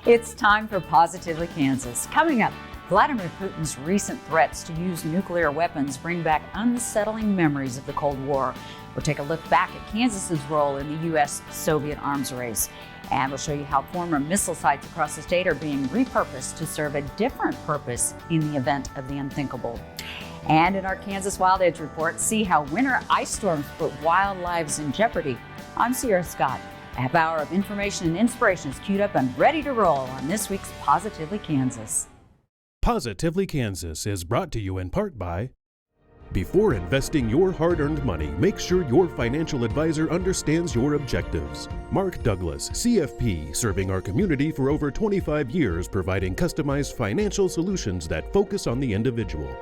It's time for Positively Kansas. Coming up, Vladimir Putin's recent threats to use nuclear weapons bring back unsettling memories of the Cold War. We'll take a look back at Kansas's role in the U.S.-Soviet arms race. And we'll show you how former missile sites across the state are being repurposed to serve a different purpose in the event of the unthinkable. And in our Kansas Wild Edge report, see how winter ice storms put wildlife in jeopardy. I'm Sierra Scott. A half hour of information and inspiration is queued up and ready to roll on this week's Positively Kansas. Positively Kansas is brought to you in part by before investing your hard-earned money, make sure your financial advisor understands your objectives. Mark Douglas, CFP, serving our community for over 25 years, providing customized financial solutions that focus on the individual.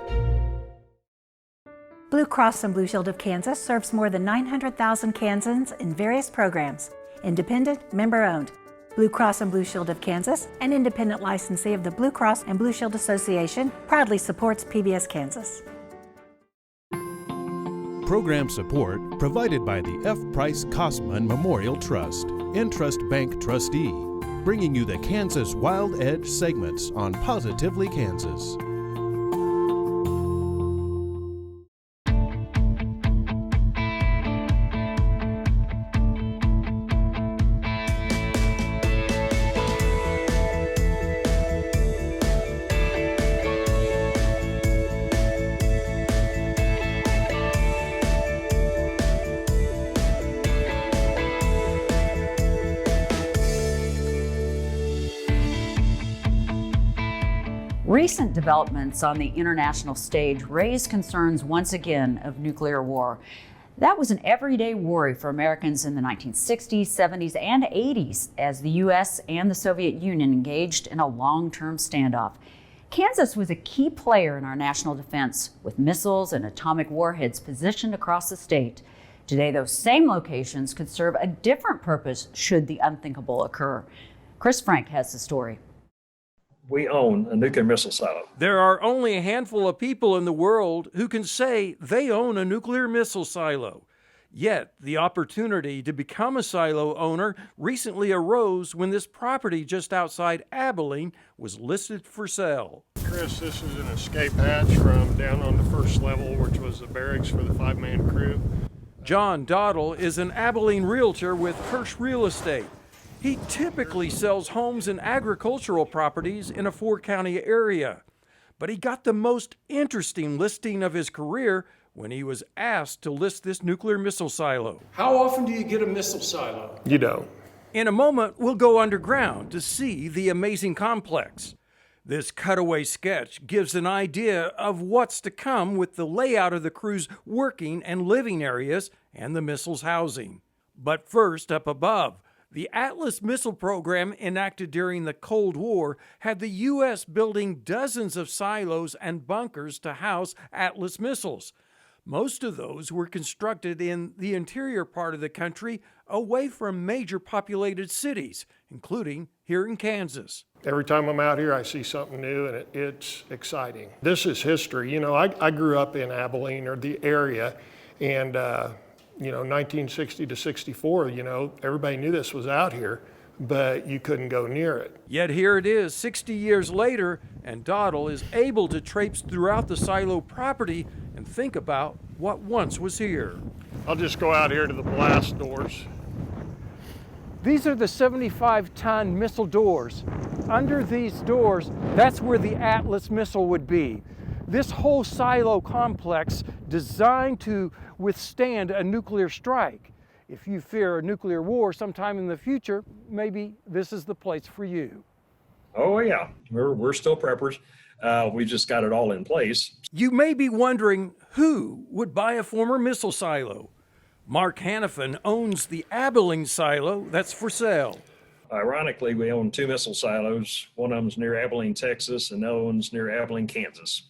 Blue Cross and Blue Shield of Kansas serves more than 900,000 Kansans in various programs. Independent, member-owned. Blue Cross and Blue Shield of Kansas, an independent licensee of the Blue Cross and Blue Shield Association, proudly supports PBS Kansas. Program support provided by the F. Price Kosman Memorial Trust, Entrust Bank Trustee, bringing you the Kansas Wild Edge segments on Positively Kansas. Recent developments on the international stage raise concerns once again of nuclear war. That was an everyday worry for Americans in the 1960s, 70s, and 80s as the U.S. and the Soviet Union engaged in a long-term standoff. Kansas was a key player in our national defense, with missiles and atomic warheads positioned across the state. Today, those same locations could serve a different purpose should the unthinkable occur. Chris Frank has the story. We own a nuclear missile silo. There are only a handful of people in the world who can say they own a nuclear missile silo. Yet, the opportunity to become a silo owner recently arose when this property just outside Abilene was listed for sale. Chris, this is an escape hatch from down on the first level, which was the barracks for the 5-man crew. John Dottle is an Abilene realtor with Hirsch Real Estate. He typically sells homes and agricultural properties in a 4-county area. But he got the most interesting listing of his career when he was asked to list this nuclear missile silo. How often do you get a missile silo? You don't. In a moment, we'll go underground to see the amazing complex. This cutaway sketch gives an idea of what's to come with the layout of the crew's working and living areas and the missile's housing. But first, up above, the Atlas missile program enacted during the Cold War had the U.S. building dozens of silos and bunkers to house Atlas missiles. Most of those were constructed in the interior part of the country, away from major populated cities, including here in Kansas. Every time I'm out here, I see something new, and it's exciting. This is history. You know, I grew up in Abilene, or the area, and 1960 to 64, everybody knew this was out here, but you couldn't go near it. Yet here it is, 60 years later, and Dottle is able to traipse throughout the silo property and think about what once was here. I'll just go out here to the blast doors. These are the 75-ton missile doors. Under these doors, that's where the Atlas missile would be. This whole silo complex designed to withstand a nuclear strike. If you fear a nuclear war sometime in the future, maybe this is the place for you. Oh yeah, we're still preppers. We just got it all in place. You may be wondering who would buy a former missile silo. Mark Hannafin owns the Abilene silo that's for sale. Ironically, we own 2 missile silos. One of them's near Abilene, Texas, and the other one's near Abilene, Kansas.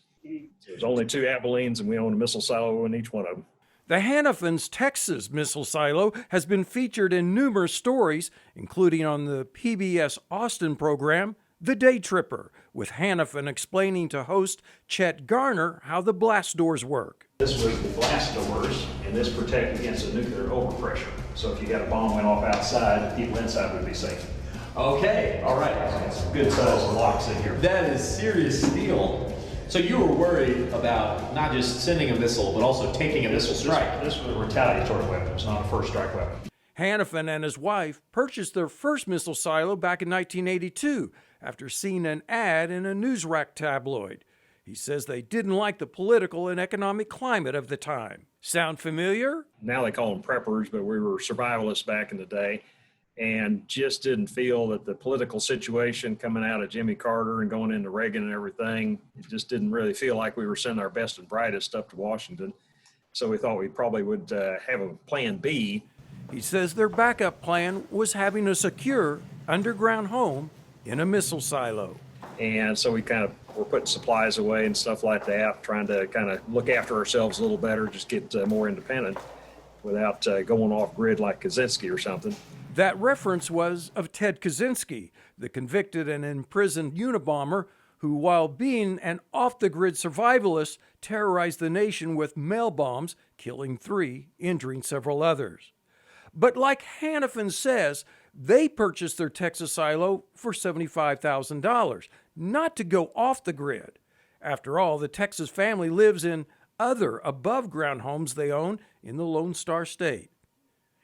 There's only 2 Abilenes, and we own a missile silo in each one of them. The Hannafin's Texas missile silo has been featured in numerous stories, including on the PBS Austin program, The Day Tripper, with Hannafin explaining to host Chet Garner how the blast doors work. This was the blast doors, and this protect against a nuclear overpressure. So if you got a bomb went off outside, the people inside would be safe. Okay, all right. It's good sized blocks in here. That is serious steel. So you were worried about not just sending a missile, but also taking a missile strike. This was a retaliatory weapon. It's not a first strike weapon. Hanifin and his wife purchased their first missile silo back in 1982 after seeing an ad in a newsrack tabloid. He says they didn't like the political and economic climate of the time. Sound familiar? Now they call them preppers, but we were survivalists back in the day, and just didn't feel that the political situation coming out of Jimmy Carter and going into Reagan and everything, it just didn't really feel like we were sending our best and brightest up to Washington. So we thought we probably would have a plan B. He says their backup plan was having a secure underground home in a missile silo. And so we kind of were putting supplies away and stuff like that, trying to kind of look after ourselves a little better, just get more independent without going off grid like Kaczynski or something. That reference was of Ted Kaczynski, the convicted and imprisoned Unabomber who, while being an off-the-grid survivalist, terrorized the nation with mail bombs, killing 3, injuring several others. But like Hanifin says, they purchased their Texas silo for $75,000, not to go off the grid. After all, the Texas family lives in other above-ground homes they own in the Lone Star State.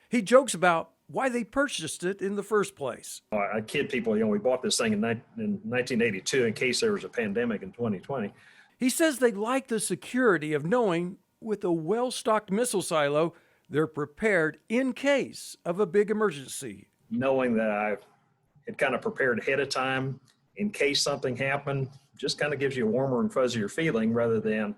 He jokes about why they purchased it in the first place. I kid people, we bought this thing in 1982 in case there was a pandemic in 2020. He says they like the security of knowing with a well-stocked missile silo, they're prepared in case of a big emergency. Knowing that I had kind of prepared ahead of time in case something happened, just kind of gives you a warmer and fuzzier feeling rather than,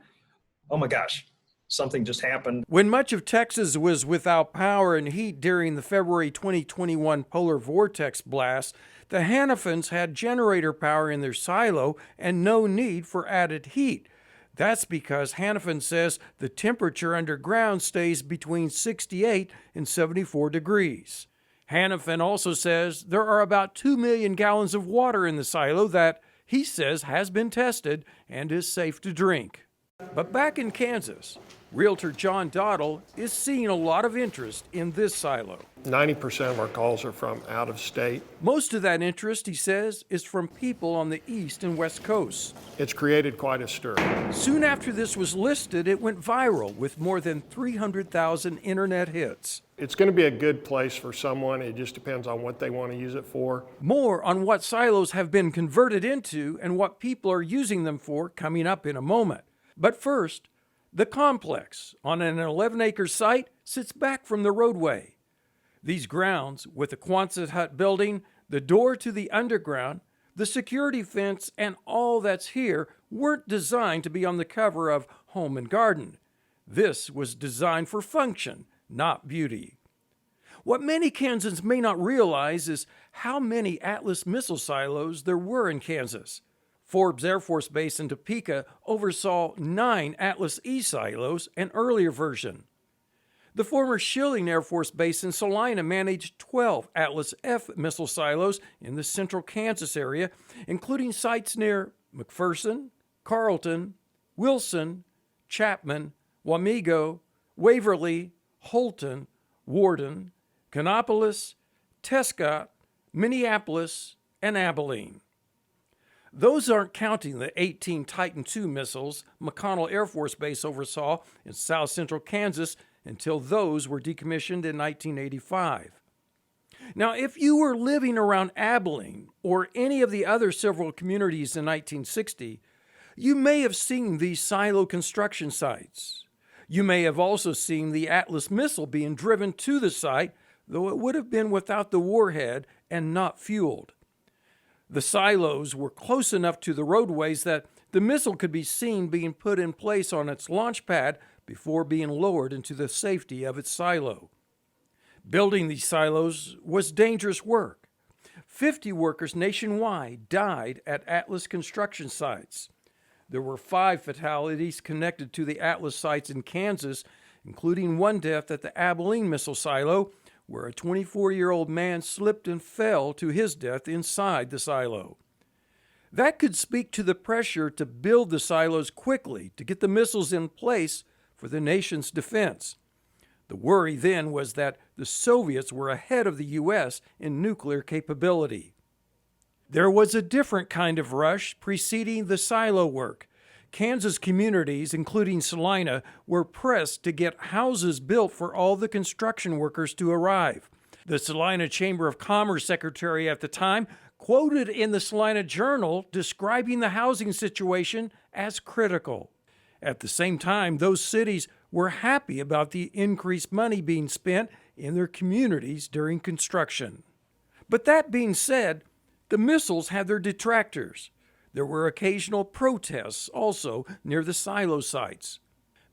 oh my gosh, something just happened. When much of Texas was without power and heat during the February 2021 polar vortex blast, the Hanifins had generator power in their silo and no need for added heat. That's because Hanifin says the temperature underground stays between 68 and 74 degrees. Hanifin also says there are about 2 million gallons of water in the silo that he says has been tested and is safe to drink. But back in Kansas, Realtor John Dottle is seeing a lot of interest in this silo. 90% of our calls are from out of state. Most of that interest, he says, is from people on the East and West Coasts. It's created quite a stir. Soon after this was listed, it went viral with more than 300,000 internet hits. It's going to be a good place for someone. It just depends on what they want to use it for. More on what silos have been converted into and what people are using them for coming up in a moment. But first, the complex on an 11-acre site sits back from the roadway. These grounds, with the Quonset hut building, the door to the underground, the security fence, and all that's here, weren't designed to be on the cover of Home and Garden. This was designed for function, not beauty. What many Kansans may not realize is how many Atlas missile silos there were in Kansas. Forbes Air Force Base in Topeka oversaw 9 Atlas E silos, an earlier version. The former Schilling Air Force Base in Salina managed 12 Atlas F missile silos in the central Kansas area, including sites near McPherson, Carlton, Wilson, Chapman, Wamego, Waverly, Holton, Warden, Kannapolis, Tescott, Minneapolis, and Abilene. Those aren't counting the 18 Titan II missiles McConnell Air Force Base oversaw in south central Kansas until those were decommissioned in 1985. Now, if you were living around Abilene or any of the other several communities in 1960, you may have seen these silo construction sites. You may have also seen the Atlas missile being driven to the site, though it would have been without the warhead and not fueled. The silos were close enough to the roadways that the missile could be seen being put in place on its launch pad before being lowered into the safety of its silo. Building these silos was dangerous work. 50 workers nationwide died at Atlas construction sites. There were 5 fatalities connected to the Atlas sites in Kansas, including one death at the Abilene missile silo, where a 24-year-old man slipped and fell to his death inside the silo. That could speak to the pressure to build the silos quickly to get the missiles in place for the nation's defense. The worry then was that the Soviets were ahead of the U.S. in nuclear capability. There was a different kind of rush preceding the silo work. Kansas communities, including Salina, were pressed to get houses built for all the construction workers to arrive. The Salina Chamber of Commerce secretary at the time quoted in the Salina Journal describing the housing situation as critical. At the same time, those cities were happy about the increased money being spent in their communities during construction. But that being said, the missiles had their detractors. There were occasional protests also near the silo sites.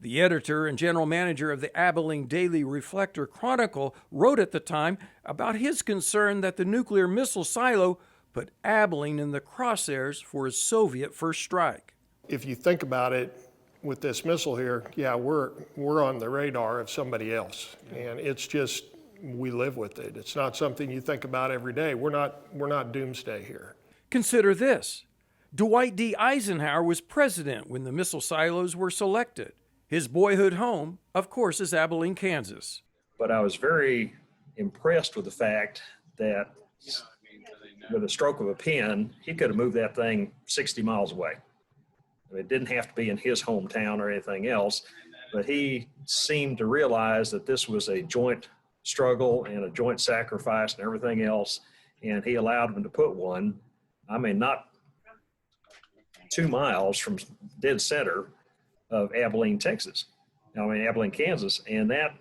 The editor and general manager of the Abilene Daily Reflector Chronicle wrote at the time about his concern that the nuclear missile silo put Abilene in the crosshairs for a Soviet first strike. If you think about it, with this missile here, yeah, we're on the radar of somebody else, and it's just, we live with it. It's not something you think about every day. We're not doomsday here. Consider this. Dwight D. Eisenhower was president when the missile silos were selected. His boyhood home, of course, is Abilene, Kansas. But I was very impressed with the fact that with a stroke of a pen, he could have moved that thing 60 miles away. It didn't have to be in his hometown or anything else, but he seemed to realize that this was a joint struggle and a joint sacrifice and everything else, and he allowed him to put one, I mean, not 2 miles from dead center of Abilene, Texas. Abilene, Kansas, and that,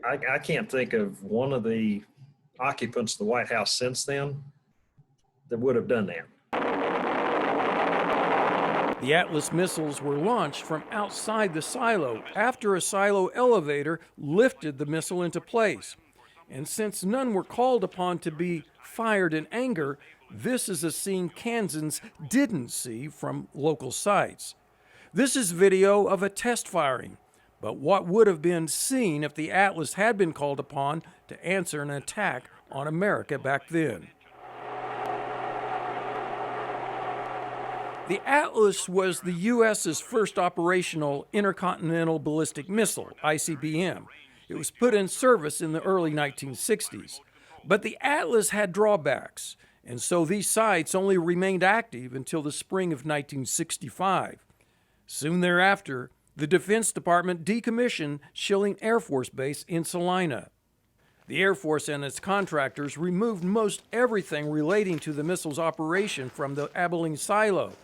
I can't think of one of the occupants of the White House since then that would have done that. The Atlas missiles were launched from outside the silo after a silo elevator lifted the missile into place. And since none were called upon to be fired in anger, this is a scene Kansans didn't see from local sites. This is video of a test firing, but what would have been seen if the Atlas had been called upon to answer an attack on America back then. The Atlas was the U.S.'s first operational intercontinental ballistic missile, ICBM. It was put in service in the early 1960s. But the Atlas had drawbacks, and so these sites only remained active until the spring of 1965. Soon thereafter, the Defense Department decommissioned Schilling Air Force Base in Salina. The Air Force and its contractors removed most everything relating to the missile's operation from the Abilene silo.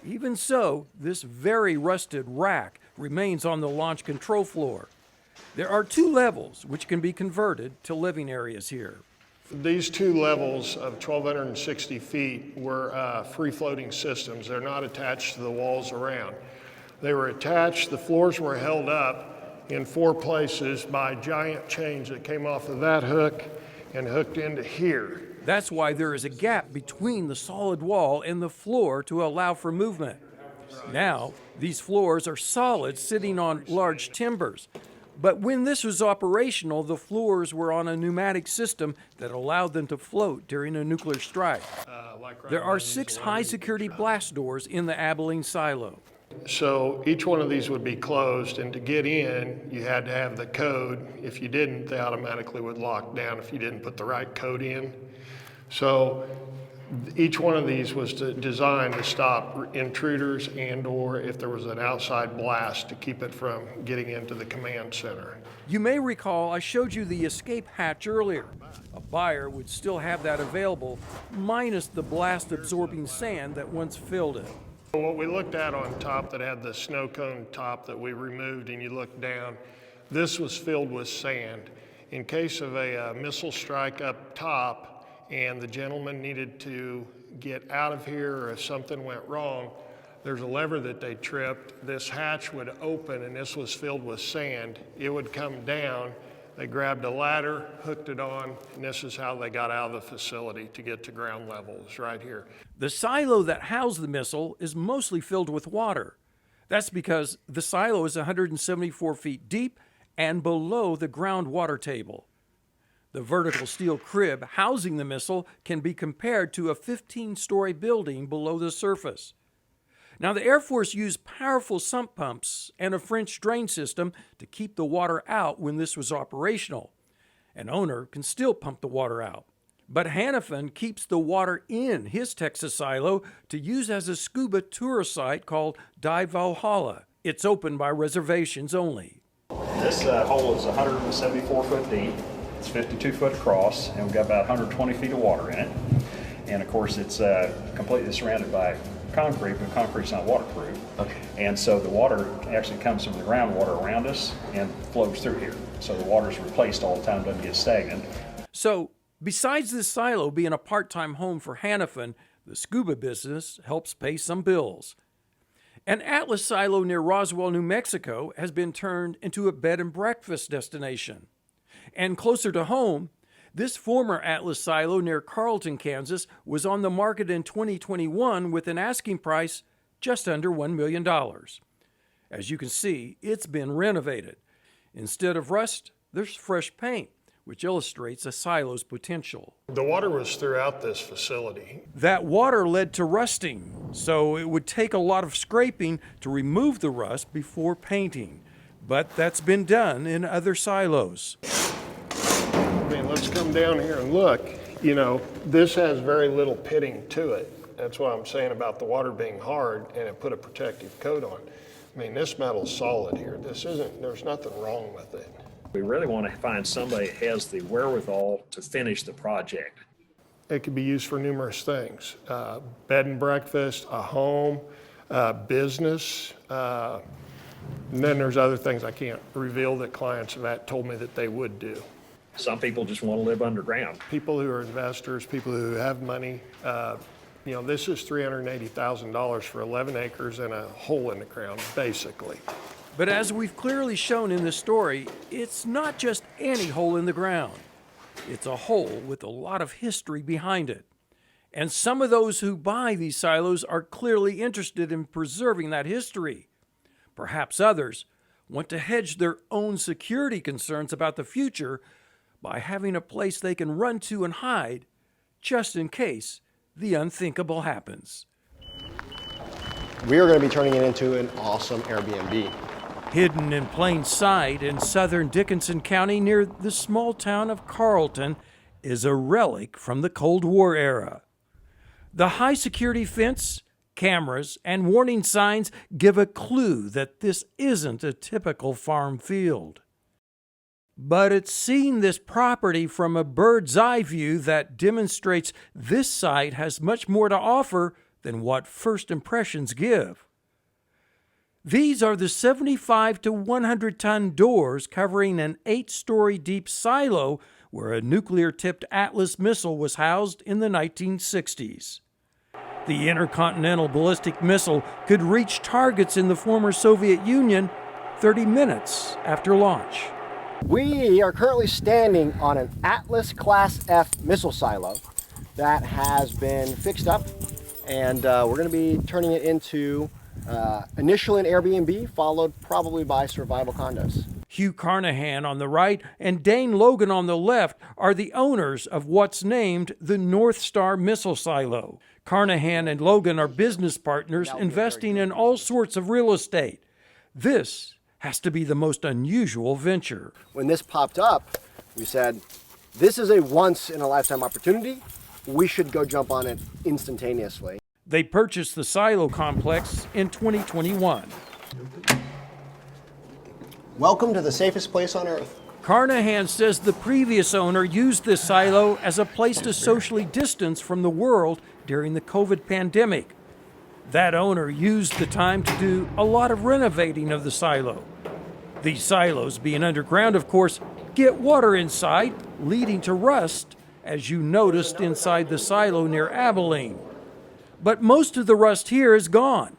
Even so, this very rusted rack remains on the launch control floor. There are 2 levels which can be converted to living areas here. These 2 levels of 1,260 feet were free-floating systems. They're not attached to the walls around. They were attached, the floors were held up in 4 places by giant chains that came off of that hook and hooked into here. That's why there is a gap between the solid wall and the floor to allow for movement. Now, these floors are solid, sitting on large timbers. But when this was operational, the floors were on a pneumatic system that allowed them to float during a nuclear strike. There are 6 high-security blast doors in the Abilene silo. So each one of these would be closed, and to get in, you had to have the code. If you didn't, they automatically would lock down if you didn't put the right code in. So each one of these was designed to stop intruders and or if there was an outside blast to keep it from getting into the command center. You may recall I showed you the escape hatch earlier. A buyer would still have that available, minus the blast-absorbing sand that once filled it. What we looked at on top that had the snow cone top that we removed, and you look down, this was filled with sand. In case of a missile strike up top and the gentleman needed to get out of here or if something went wrong, there's a lever that they tripped. This hatch would open and this was filled with sand. It would come down. They grabbed a ladder, hooked it on, and this is how they got out of the facility to get to ground level, is right here. The silo that housed the missile is mostly filled with water. That's because the silo is 174 feet deep and below the groundwater table. The vertical steel crib housing the missile can be compared to a 15-story building below the surface. Now, the Air Force used powerful sump pumps and a French drain system to keep the water out when this was operational. An owner can still pump the water out. But Hannafin keeps the water in his Texas silo to use as a scuba tourist site called Dive Valhalla. It's open by reservations only. This hole is 174 foot deep. It's 52 foot across, and we've got about 120 feet of water in it. And of course, it's completely surrounded by concrete, but concrete's not waterproof. Okay. And so the water actually comes from the groundwater around us and flows through here. So the water's replaced all the time, doesn't get stagnant. So, besides this silo being a part-time home for Hannafin, the scuba business helps pay some bills. An Atlas silo near Roswell, New Mexico has been turned into a bed and breakfast destination. And closer to home, this former Atlas silo near Carlton, Kansas was on the market in 2021 with an asking price just under $1 million. As you can see, it's been renovated. Instead of rust, there's fresh paint, which illustrates a silo's potential. The water was throughout this facility. That water led to rusting, so it would take a lot of scraping to remove the rust before painting. But that's been done in other silos. I mean, let's come down here and look. You know, this has very little pitting to it. That's what I'm saying about the water being hard, and it put a protective coat on. I mean, this metal's solid here. There's nothing wrong with it. We really want to find somebody that has the wherewithal to finish the project. It could be used for numerous things. Bed and breakfast, a home, business. And then there's other things I can't reveal that clients have told me that they would do. Some people just want to live underground. People who are investors, people who have money, you know, this is $380,000 for 11 acres and a hole in the ground, basically. But as we've clearly shown in this story, it's not just any hole in the ground. It's a hole with a lot of history behind it. And some of those who buy these silos are clearly interested in preserving that history. Perhaps others want to hedge their own security concerns about the future by having a place they can run to and hide just in case the unthinkable happens. We are going to be turning it into an awesome Airbnb. Hidden in plain sight in southern Dickinson County near the small town of Carlton is a relic from the Cold War era. The high security fence, cameras, and warning signs give a clue that this isn't a typical farm field. But it's seeing this property from a bird's eye view that demonstrates this site has much more to offer than what first impressions give. These are the 75 to 100 ton doors covering an 8-story deep silo where a nuclear-tipped Atlas missile was housed in the 1960s. The intercontinental ballistic missile could reach targets in the former Soviet Union 30 minutes after launch. We are currently standing on an Atlas Class F missile silo that has been fixed up, and we're going to be turning it into initially an Airbnb, followed probably by survival condos. Hugh Carnahan on the right and Dane Logan on the left are the owners of what's named the North Star Missile Silo. Carnahan and Logan are business partners investing in all sorts of real estate. This has to be the most unusual venture. When this popped up, we said, this is a once-in-a-lifetime opportunity. We should go jump on it instantaneously. They purchased the silo complex in 2021. Welcome to the safest place on earth. Carnahan says the previous owner used this silo as a place to socially distance from the world during the COVID pandemic. That owner used the time to do a lot of renovating of the silo. These silos, being underground, of course, get water inside, leading to rust, as you noticed inside the silo near Abilene. But most of the rust here is gone,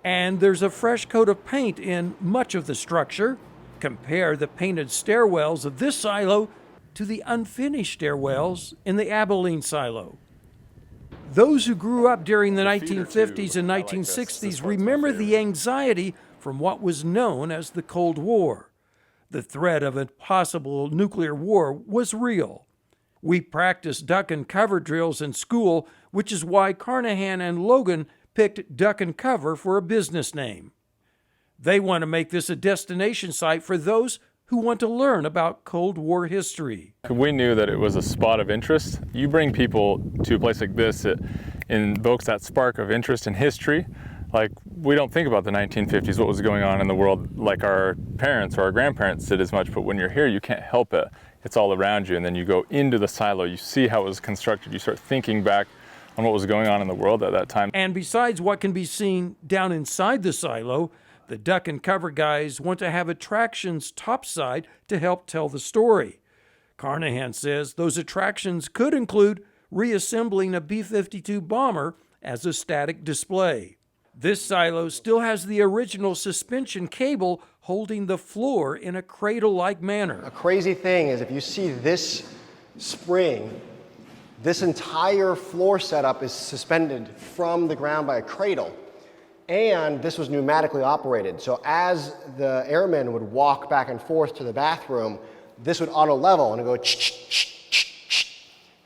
and there's a fresh coat of paint in much of the structure. Compare the painted stairwells of this silo to the unfinished stairwells in the Abilene silo. Those who grew up during the 1950s and 1960s remember the anxiety from what was known as the Cold War. The threat of a possible nuclear war was real. We practiced duck and cover drills in school, which is why Carnahan and Logan picked Duck and Cover for a business name. They want to make this a destination site for those who want to learn about Cold War history. We knew that it was a spot of interest. You bring people to a place like this, it invokes that spark of interest in history. Like, we don't think about the 1950s, what was going on in the world, like our parents or our grandparents did as much, but when you're here, you can't help it. It's all around you, and then you go into the silo, you see how it was constructed, you start thinking back on what was going on in the world at that time. And besides what can be seen down inside the silo, the duck and cover guys want to have attractions topside to help tell the story. Carnahan says those attractions could include reassembling a B-52 bomber as a static display. This silo still has the original suspension cable holding the floor in a cradle-like manner. A crazy thing is if you see this spring, this entire floor setup is suspended from the ground by a cradle. And this was pneumatically operated. So as the airmen would walk back and forth to the bathroom, this would auto level and it would go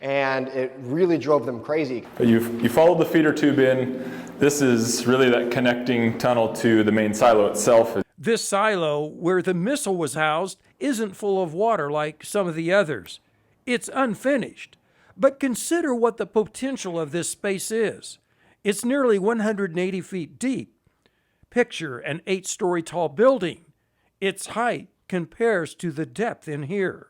and it really drove them crazy. You followed the feeder tube in. This is really that connecting tunnel to the main silo itself. This silo, where the missile was housed, isn't full of water like some of the others. It's unfinished. But consider what the potential of this space is. It's nearly 180 feet deep. Picture an 8-story tall building. Its height compares to the depth in here.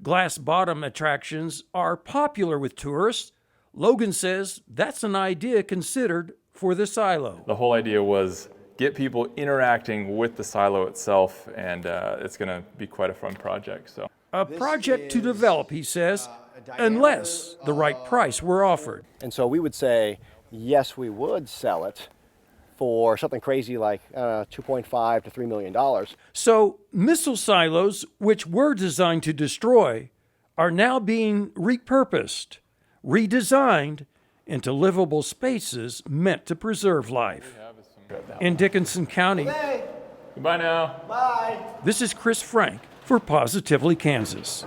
Glass bottom attractions are popular with tourists. Logan says that's an idea considered for the silo. The whole idea was get people interacting with the silo itself, and it's going to be quite a fun project. So a project to develop, he says, unless the right price were offered. And so we would say, yes, we would sell it for something crazy like $2.5 to $3 million. So missile silos, which were designed to destroy, are now being repurposed, redesigned into livable spaces meant to preserve life. In Dickinson County, goodbye now. Bye. This is Chris Frank for Positively Kansas.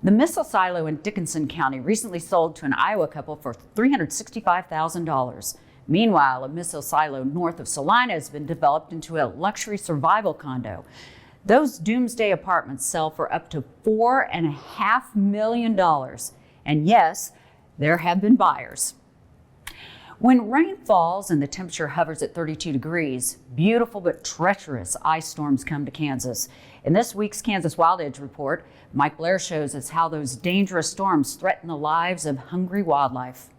The missile silo in Dickinson County recently sold to an Iowa couple for $365,000. Meanwhile, a missile silo north of Salina has been developed into a luxury survival condo. Those doomsday apartments sell for up to $4.5 million. And yes, there have been buyers. When rain falls and the temperature hovers at 32 degrees, beautiful but treacherous ice storms come to Kansas. In this week's Kansas Wild Edge report, Mike Blair shows us how those dangerous storms threaten the lives of hungry wildlife.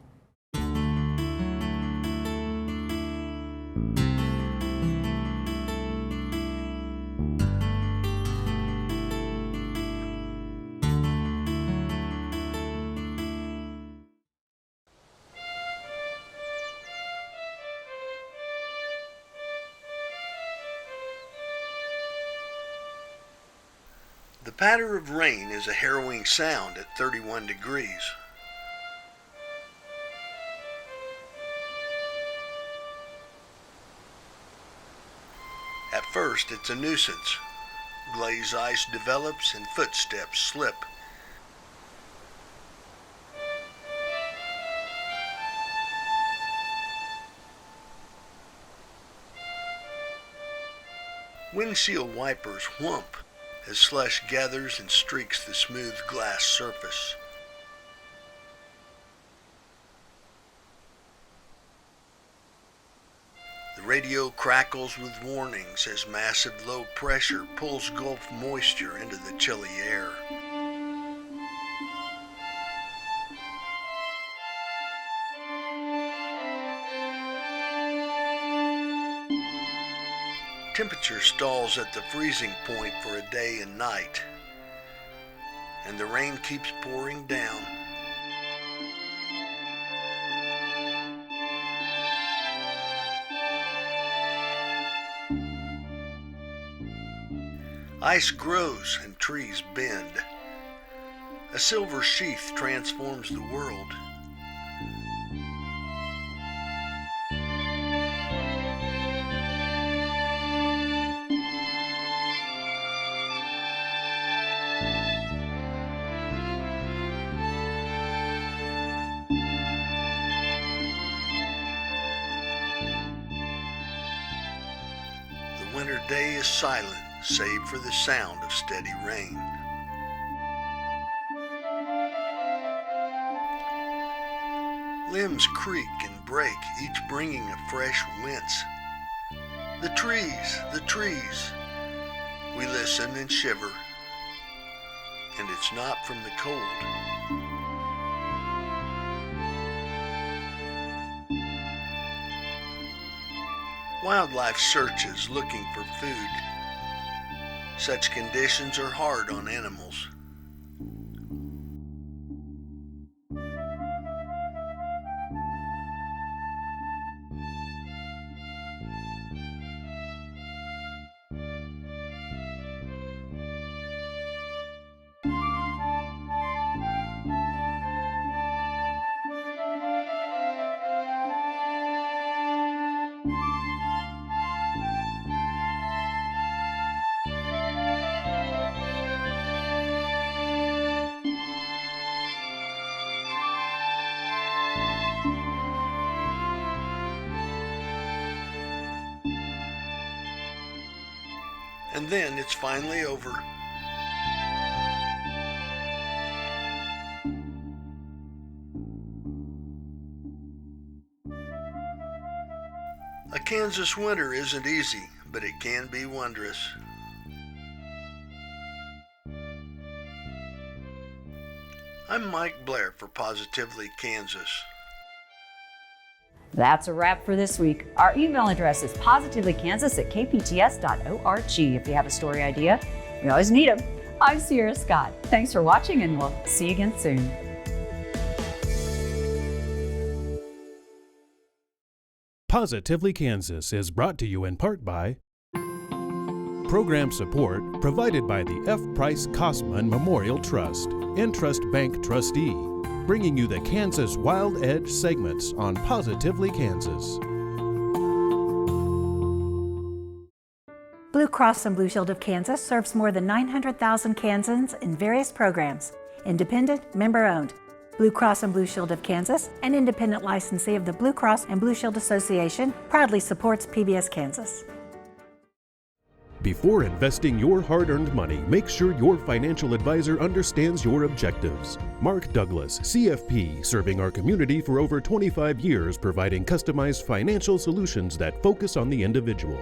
The patter of rain is a harrowing sound at 31 degrees. At first, it's a nuisance. Glaze ice develops and footsteps slip. Windshield wipers whump as slush gathers and streaks the smooth glass surface. The radio crackles with warnings as massive low pressure pulls Gulf moisture into the chilly air. Temperature stalls at the freezing point for a day and night, and the rain keeps pouring down. Ice grows and trees bend. A silver sheath transforms the world. The winter day is silent save for the sound of steady rain. Limbs creak and break, each bringing a fresh wince. The trees, we listen and shiver, and it's not from the cold. Wildlife searches looking for food. Such conditions are hard on animals. And then it's finally over. A Kansas winter isn't easy, but it can be wondrous. I'm Mike Blair for Positively Kansas. That's a wrap for this week. Our email address is positivelykansas@kpts.org. If you have a story idea, we always need them. I'm Sierra Scott. Thanks for watching, and we'll see you again soon. Positively Kansas is brought to you in part by program support provided by the F. Price Kosman Memorial Trust, Entrust Bank Trustee, bringing you the Kansas Wild Edge segments on Positively Kansas. Blue Cross and Blue Shield of Kansas serves more than 900,000 Kansans in various programs. Independent, member-owned. Blue Cross and Blue Shield of Kansas, an independent licensee of the Blue Cross and Blue Shield Association, proudly supports PBS Kansas. Before investing your hard-earned money, make sure your financial advisor understands your objectives. Mark Douglas, CFP, serving our community for over 25 years, providing customized financial solutions that focus on the individual.